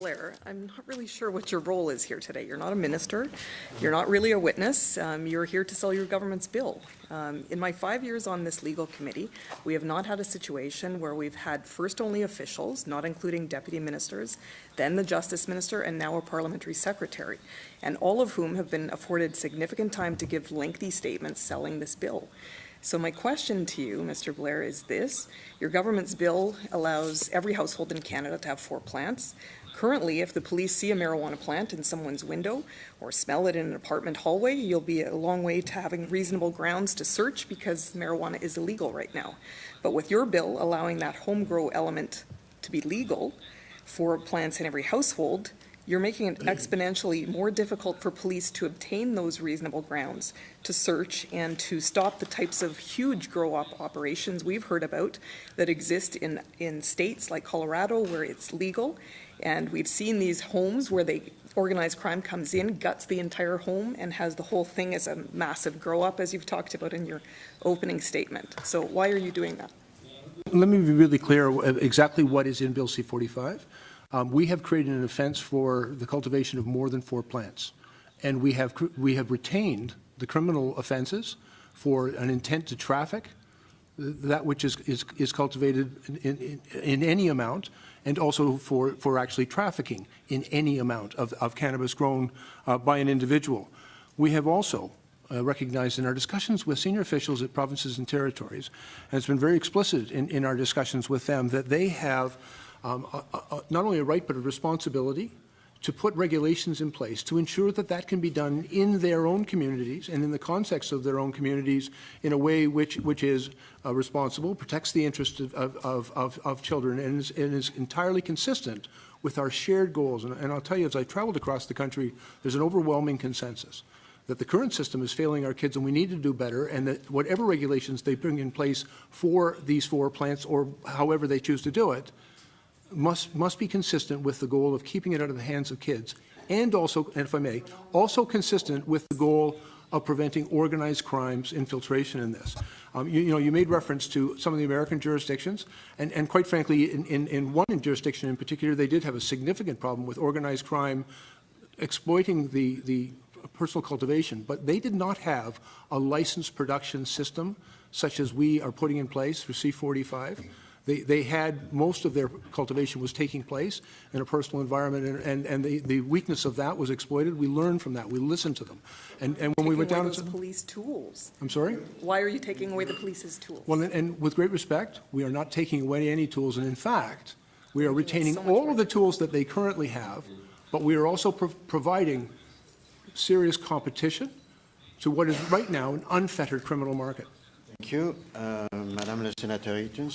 Blair, I'm not really sure what your role is here today. You're not a minister. You're not really a witness. You're here to sell your government's bill. In my 5 years on this legal committee, we have not had a situation where we've had first only officials, not including deputy ministers, then the justice minister, and now a parliamentary secretary, and all of whom have been afforded significant time to give lengthy statements selling this bill. So my question to you, Mr. Blair, is this. Your government's bill allows every household in Canada to have 4 plants. Currently, if the police see a marijuana plant in someone's window or smell it in an apartment hallway, you'll be a long way to having reasonable grounds to search because marijuana is illegal right now. But with your bill allowing that home grow element to be legal for plants in every household, you're making it exponentially more difficult for police to obtain those reasonable grounds to search and to stop the types of huge grow-up operations we've heard about that exist in states like Colorado where it's legal. And we've seen these homes where organized crime comes in, guts the entire home, and has the whole thing as a massive grow-up, as you've talked about in your opening statement. So why are you doing that? Let me be really clear exactly what is in Bill C-45. We have created an offence for the cultivation of more than 4 plants, and we have retained the criminal offences for an intent to traffic, that which is cultivated in any amount, and also for actually trafficking in any amount of cannabis grown by an individual. We have also recognized in our discussions with senior officials at provinces and territories, and it's been very explicit in our discussions with them, that they have not only a right but a responsibility to put regulations in place to ensure that that can be done in their own communities and in the context of their own communities in a way which is responsible, protects the interests of children, and is entirely consistent with our shared goals. And I'll tell you, as I traveled across the country, there's an overwhelming consensus that the current system is failing our kids and we need to do better, and that whatever regulations they bring in place for these 4 plants or however they choose to do it must be consistent with the goal of keeping it out of the hands of kids, and also, and if I may, also consistent with the goal of preventing organized crime's infiltration in this. You made reference to some of the American jurisdictions, and quite frankly, in one jurisdiction in particular, they did have a significant problem with organized crime exploiting the personal cultivation, but they did not have a licensed production system such as we are putting in place for C-45. They had, most of their cultivation was taking place in a personal environment, and the weakness of that was exploited. We learned from that. We listened to them. And when we went down to police tools. I'm sorry? Why are you taking away the police's tools? Well, and with great respect, we are not taking away any tools. And in fact, we are retaining all of the tools that they currently have, but we are also providing serious competition to what is right now an unfettered criminal market. Thank you. Madame la Sénatrice.